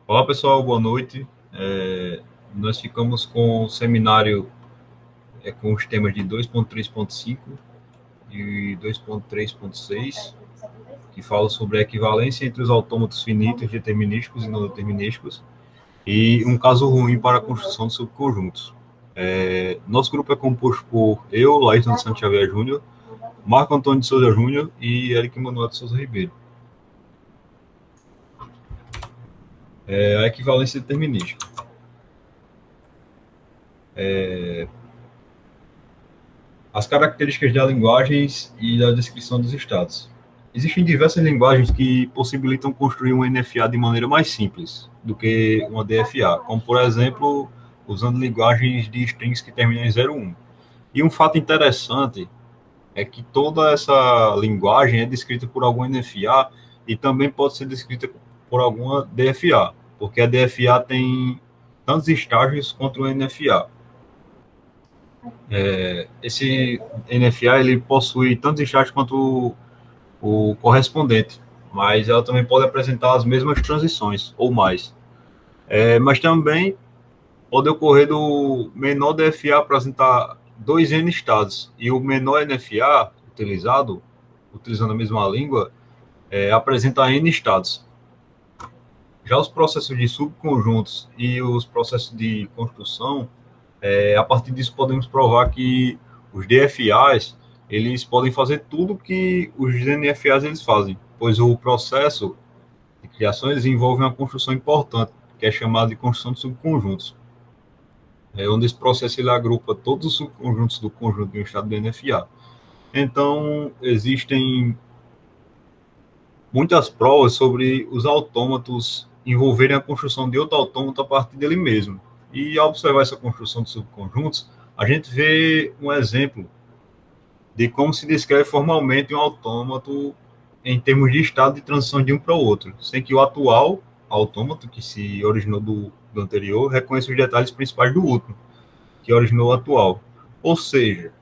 Olá pessoal, boa noite. Nós ficamos com o seminário com os temas de 2.3.5 e 2.3.6, que falam sobre a equivalência entre os autômatos finitos, determinísticos e não determinísticos, e um caso ruim para a construção de subconjuntos. Nosso grupo é composto por eu, Laírton de Santiago Júnior, Marco Antônio de Souza Júnior e Eric Manuel de Souza Ribeiro. A equivalência determinística. As características das linguagens e da descrição dos estados. Existem diversas linguagens que possibilitam construir um NFA de maneira mais simples do que uma DFA, como, por exemplo, usando linguagens de strings que terminam em 01. E um fato interessante é que toda essa linguagem é descrita por algum NFA e também pode ser descrita por alguma DFA, porque a DFA tem tantos estágios quanto o NFA. Esse NFA ele possui tantos estágios quanto o correspondente, mas ela também pode apresentar as mesmas transições ou mais. Mas também pode ocorrer do menor DFA apresentar dois N estados e o menor NFA utilizado, utilizando a mesma língua, apresenta N estados. Já os processos de subconjuntos e os processos de construção, a partir disso podemos provar que os DFAs eles podem fazer tudo que os NFAs eles fazem, pois o processo de criações envolve uma construção importante, que é chamada de construção de subconjuntos, onde esse processo ele agrupa todos os subconjuntos do conjunto de um estado de NFA. Então, existem muitas provas sobre os autômatos envolverem a construção de outro autômato a partir dele mesmo. E ao observar essa construção de subconjuntos, a gente vê um exemplo de como se descreve formalmente um autômato em termos de estado de transição de um para o outro, sem que o atual autômato, que se originou do anterior, reconheça os detalhes principais do último, que originou o atual. Ou seja,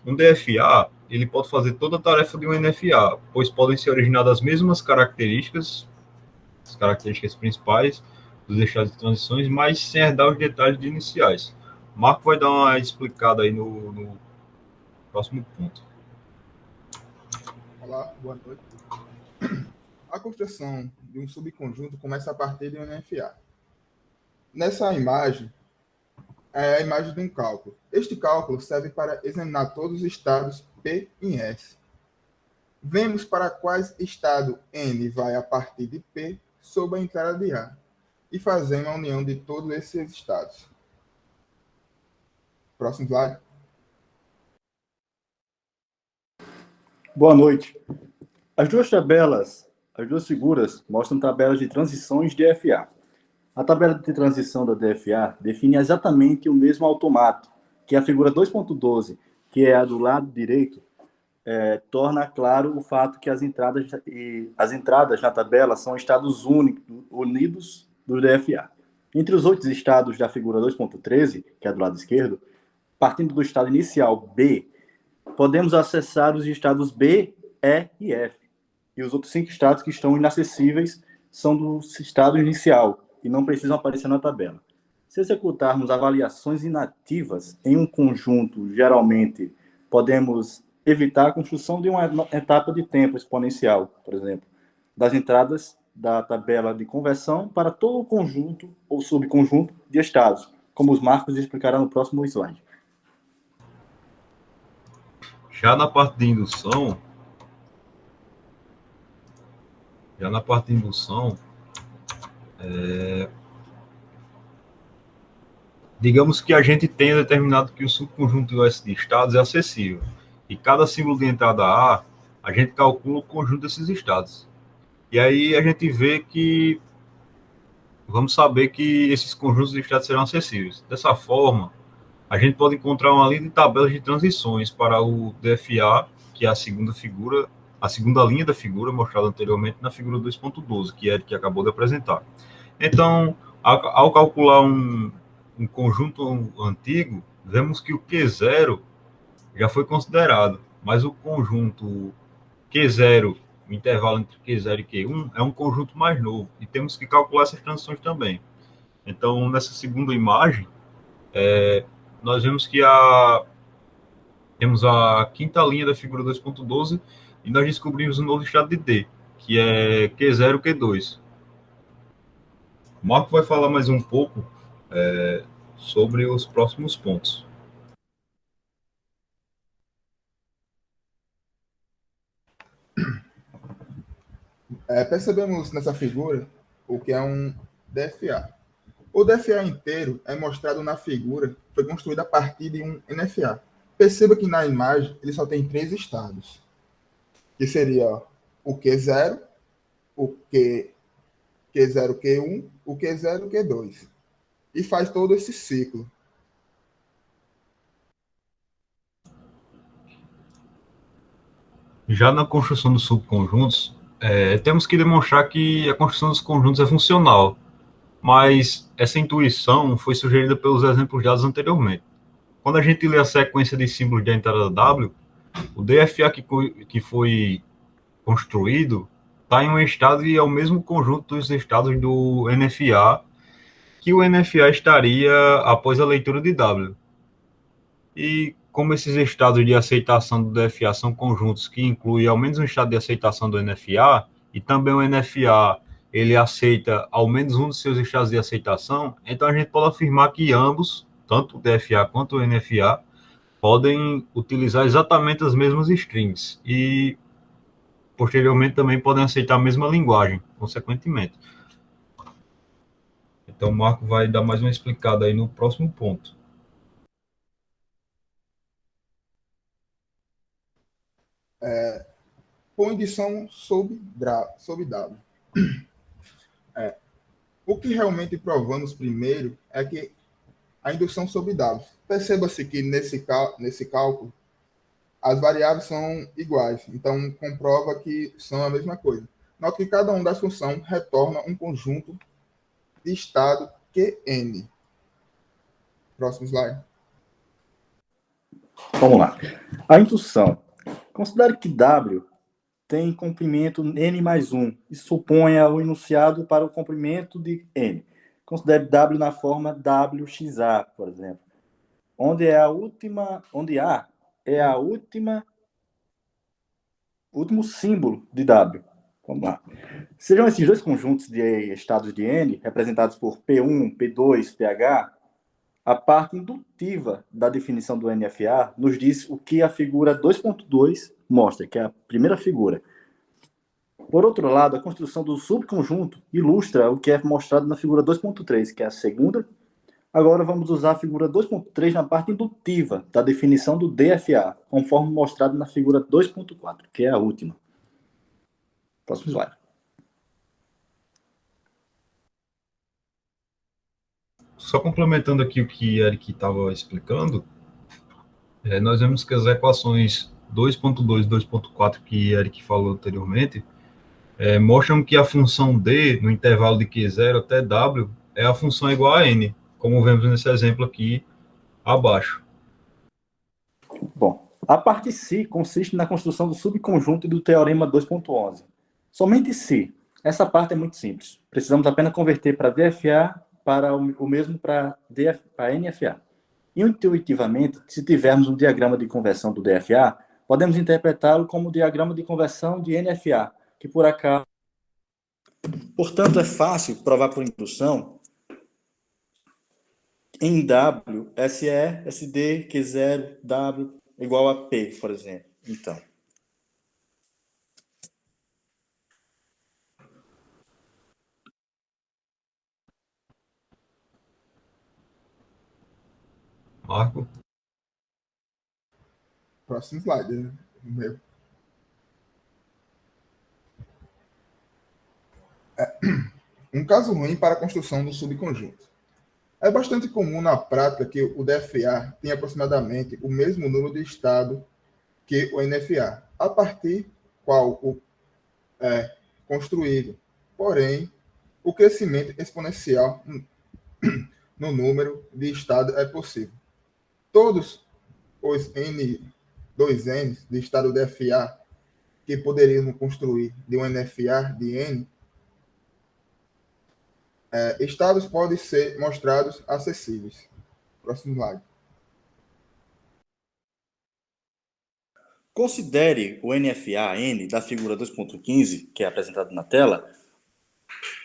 um DFA ele pode fazer toda a tarefa de um NFA, pois podem ser originadas as mesmas características, as características principais dos estados de transições, mas sem herdar os detalhes de iniciais. O Marco vai dar uma explicada aí no próximo ponto. Olá, boa noite. A construção de um subconjunto começa a partir de um NFA. Nessa imagem, é a imagem de um cálculo. Este cálculo serve para examinar todos os estados P em S. Vemos para quais estado N vai a partir de P sob a entrada de A e fazemos a união de todos esses estados. Próximo slide. Boa noite. As duas figuras mostram tabelas de transições DFA. A tabela de transição da DFA define exatamente o mesmo automato, que a figura 2.12, que é a do lado direito, torna claro o fato que as entradas na tabela são estados unidos do DFA. Entre os outros estados da figura 2.13, que é do lado esquerdo, partindo do estado inicial B, podemos acessar os estados B, E e F. E os outros 5 estados que estão inacessíveis são do estado inicial e não precisam aparecer na tabela. Se executarmos avaliações inativas em um conjunto, geralmente podemos evitar a construção de uma etapa de tempo exponencial, por exemplo, das entradas da tabela de conversão para todo o conjunto ou subconjunto de estados, como os Marcos explicará no próximo slide. Já na parte de indução, digamos que a gente tenha determinado que o subconjunto S de estados é acessível. E cada símbolo de entrada a gente calcula o conjunto desses estados. E aí a gente vê que vamos saber que esses conjuntos de estados serão acessíveis. Dessa forma, a gente pode encontrar uma linha de tabelas de transições para o DFA, que é a segunda linha da figura mostrada anteriormente na figura 2.12, que é a que acabou de apresentar. Então, ao calcular um conjunto antigo, vemos que o Q0 já foi considerado, mas o conjunto Q0 o intervalo entre Q0 e Q1 é um conjunto mais novo, e temos que calcular essas transições também. Então, nessa segunda imagem, nós vemos que temos a quinta linha da figura 2.12 e nós descobrimos um novo estado de D, que é Q0, Q2. O Marco vai falar mais um pouco sobre os próximos pontos. Percebemos nessa figura o que é um DFA. O DFA inteiro é mostrado na figura, foi construído a partir de um NFA. Perceba que na imagem ele só tem 3 estados, que seria o Q0, o Q0, Q1, o Q0, Q2. E faz todo esse ciclo. Já na construção dos subconjuntos, temos que demonstrar que a construção dos conjuntos é funcional, mas essa intuição foi sugerida pelos exemplos dados anteriormente. Quando a gente lê a sequência de símbolos de entrada W, o DFA que foi construído está em um estado e é o mesmo conjunto dos estados do NFA que o NFA estaria após a leitura de W. E como esses estados de aceitação do DFA são conjuntos que incluem ao menos um estado de aceitação do NFA, e também o NFA ele aceita ao menos um dos seus estados de aceitação, então a gente pode afirmar que ambos, tanto o DFA quanto o NFA, podem utilizar exatamente as mesmas strings e posteriormente também podem aceitar a mesma linguagem, consequentemente. Então o Marco vai dar mais uma explicada aí no próximo ponto. Com indução sob W. O que realmente provamos primeiro é que a indução sob W. Perceba-se que nesse cálculo as variáveis são iguais, então comprova que são a mesma coisa. Note que cada uma das funções retorna um conjunto de estado Qn. Próximo slide. Vamos lá. A indução. Considere que W tem comprimento n mais 1 e suponha o enunciado para o comprimento de n. Considere W na forma WXA, por exemplo, onde A é a último símbolo de W. Vamos lá. Sejam esses dois conjuntos de estados de n, representados por P1, P2, pH, a parte indutiva da definição do NFA nos diz o que a figura 2.2 mostra, que é a primeira figura. Por outro lado, a construção do subconjunto ilustra o que é mostrado na figura 2.3, que é a segunda. Agora vamos usar a figura 2.3 na parte indutiva da definição do DFA, conforme mostrado na figura 2.4, que é a última. Próximo slide. Só complementando aqui o que Eric estava explicando, nós vemos que as equações 2.2 e 2.4 que Eric falou anteriormente mostram que a função D no intervalo de Q0 até W é a função igual a N, como vemos nesse exemplo aqui abaixo. Bom, a parte C consiste na construção do subconjunto do teorema 2.11. Somente C. Essa parte é muito simples. Precisamos apenas converter para DFA para o mesmo para NFA. Intuitivamente, se tivermos um diagrama de conversão do DFA, podemos interpretá-lo como diagrama de conversão de NFA, que por acaso... Portanto, é fácil provar por indução em W, SE, SD, Q0, W igual a P, por exemplo. Então, Marco? Próximo slide. Meu. Um caso ruim para a construção do subconjunto. É bastante comum na prática que o DFA tenha aproximadamente o mesmo número de estado que o NFA, a partir qual é construído. Porém, o crescimento exponencial no número de estados é possível. Todos os N2N de estado DFA que poderiam construir de um NFA de N, estados podem ser mostrados acessíveis. Próximo slide. Considere o NFA-N da figura 2.15, que é apresentado na tela.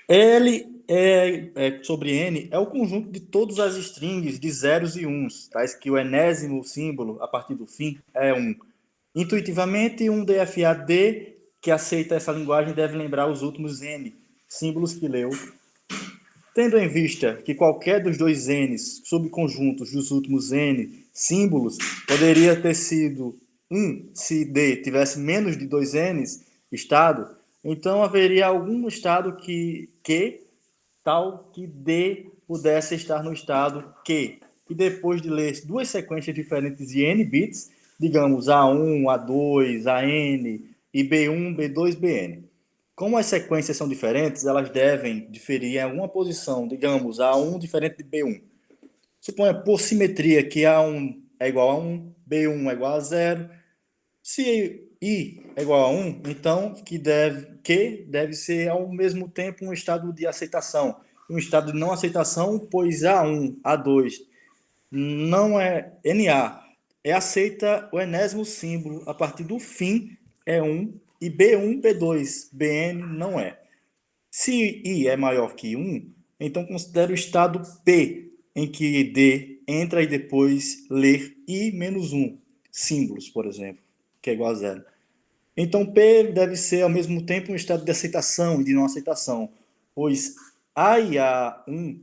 L sobre N é o conjunto de todas as strings de zeros e uns, tais que o enésimo símbolo, a partir do fim, é 1. Intuitivamente, um DFA-D que aceita essa linguagem deve lembrar os últimos N, símbolos que leu. Tendo em vista que qualquer dos dois N's subconjuntos dos últimos N símbolos poderia ter sido 1 se D tivesse menos de 2 N's estado, então haveria algum estado tal que D pudesse estar no estado Q. E depois de ler duas sequências diferentes de N bits, digamos A1, A2, AN e B1, B2, BN. Como as sequências são diferentes, elas devem diferir em alguma posição, digamos A1 diferente de B1. Suponha por simetria que A1 é igual a 1, B1 é igual a 0. Se I é igual a 1, então Q deve ser ao mesmo tempo um estado de aceitação. Um estado de não aceitação, pois A1, A2 não é NA, aceita o enésimo símbolo a partir do fim é 1 e B1, B2, BN não é. Se I é maior que 1, então considere o estado P, em que D entra e depois ler I menos 1, símbolos, por exemplo, que é igual a 0. Então, P deve ser, ao mesmo tempo, um estado de aceitação e de não aceitação, pois A e A1,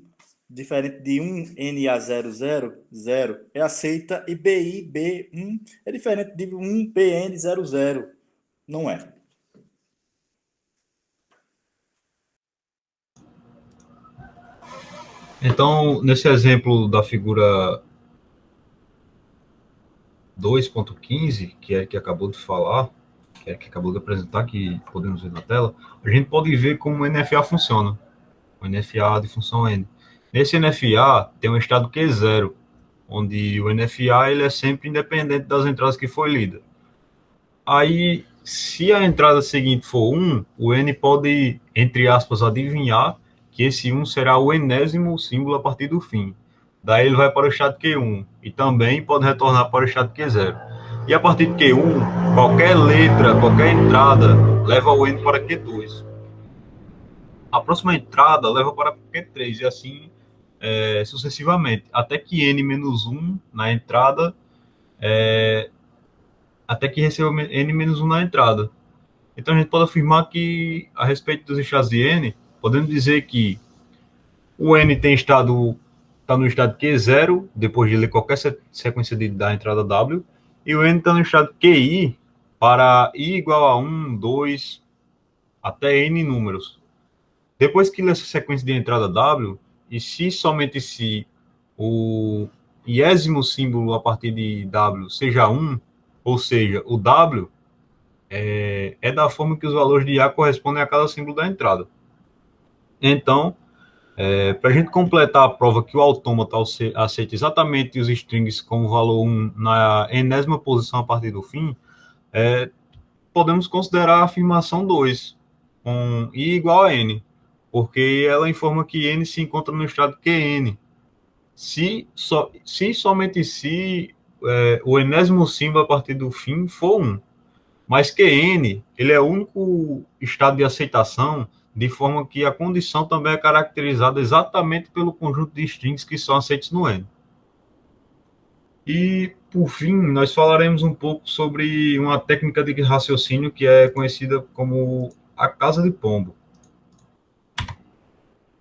diferente de 1 NA00, 0, é aceita, e BI, B1 é diferente de 1 PN00, não é. Então, nesse exemplo da figura 2.15, que é que acabou de falar, que é que acabou de apresentar, que podemos ver na tela, a gente pode ver como o NFA funciona. O NFA de função N. Nesse NFA tem um estado Q0, onde o NFA ele é sempre independente das entradas que foi lida. Aí, se a entrada seguinte for 1, o N pode, entre aspas, adivinhar que esse 1 será o enésimo símbolo a partir do fim. Daí ele vai para o estado Q1 e também pode retornar para o estado Q0. E a partir de Q1, qualquer letra, qualquer entrada leva o N para Q2. A próxima entrada leva para Q3 e assim sucessivamente, até que N-1 na entrada, até que receba N-1 na entrada. Então a gente pode afirmar que, a respeito dos estados de N, podemos dizer que o N está no estado Q0, depois de ler qualquer sequência da entrada W, e o N está no estado QI para I igual a 1, 2, até N números. Depois que ler essa sequência de entrada W, e se somente se o iésimo símbolo a partir de W seja 1, ou seja, o W é da forma que os valores de A correspondem a cada símbolo da entrada. Então, para a gente completar a prova que o autômata aceita exatamente os strings com o valor 1 na enésima posição a partir do fim, podemos considerar a afirmação 2, com I igual a N, porque ela informa que N se encontra no estado QN. Se somente se o enésimo símbolo a partir do fim for 1. Mas QN, ele é o único estado de aceitação, de forma que a condição também é caracterizada exatamente pelo conjunto de strings que são aceitos no N. E, por fim, nós falaremos um pouco sobre uma técnica de raciocínio que é conhecida como a casa de pombo.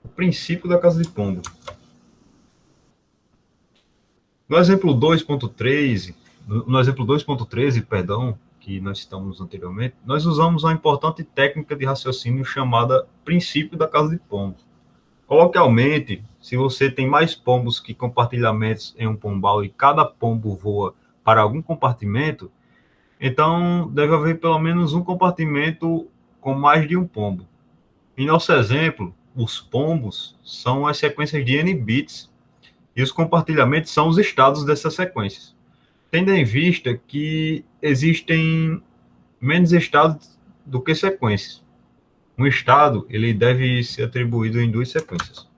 O princípio da casa de pombo. No exemplo 2.13, que nós citamos anteriormente, nós usamos uma importante técnica de raciocínio chamada princípio da casa de pombo. Coloquialmente, se você tem mais pombos que compartilhamentos em um pombal e cada pombo voa para algum compartimento, então deve haver pelo menos um compartimento com mais de um pombo. Em nosso exemplo, os pombos são as sequências de N bits e os compartilhamentos são os estados dessas sequências. Tendo em vista que existem menos estados do que sequências. Um estado, ele deve ser atribuído em duas sequências.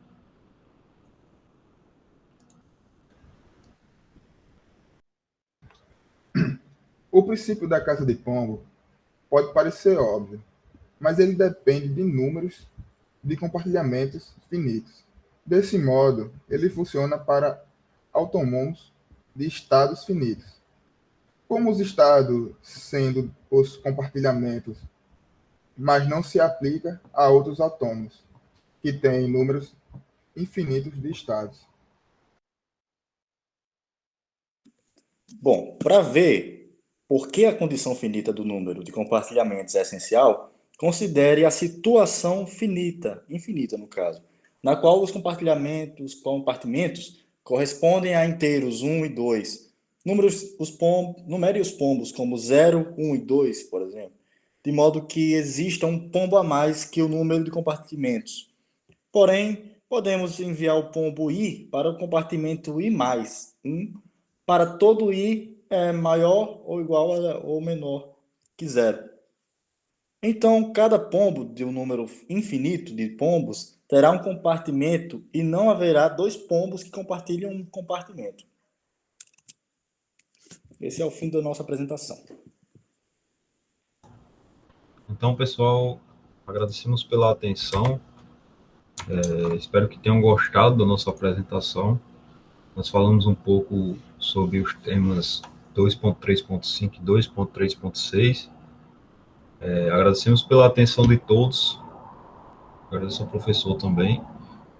O princípio da casa de Pombo pode parecer óbvio, mas ele depende de números de compartilhamentos finitos. Desse modo, ele funciona para autônomos de estados finitos. Como os estados sendo os compartilhamentos, mas não se aplica a outros autônomos, que têm números infinitos de estados. Bom, para ver por que a condição finita do número de compartilhamentos é essencial, considere a situação finita, infinita no caso, na qual os compartimentos correspondem a inteiros 1 e 2. Numere os pombos como 0, 1 e 2, por exemplo, de modo que exista um pombo a mais que o número de compartimentos. Porém, podemos enviar o pombo i para o compartimento i mais 1 para todo i é maior ou igual ou menor que 0. Então, cada pombo de um número infinito de pombos terá um compartimento e não haverá dois pombos que compartilhem um compartimento. Esse é o fim da nossa apresentação. Então, pessoal, agradecemos pela atenção. Espero que tenham gostado da nossa apresentação. Nós falamos um pouco sobre os temas 2.3.5 e 2.3.6. Agradecemos pela atenção de todos. Agradeço ao professor também.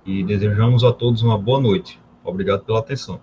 E desejamos a todos uma boa noite. Obrigado pela atenção.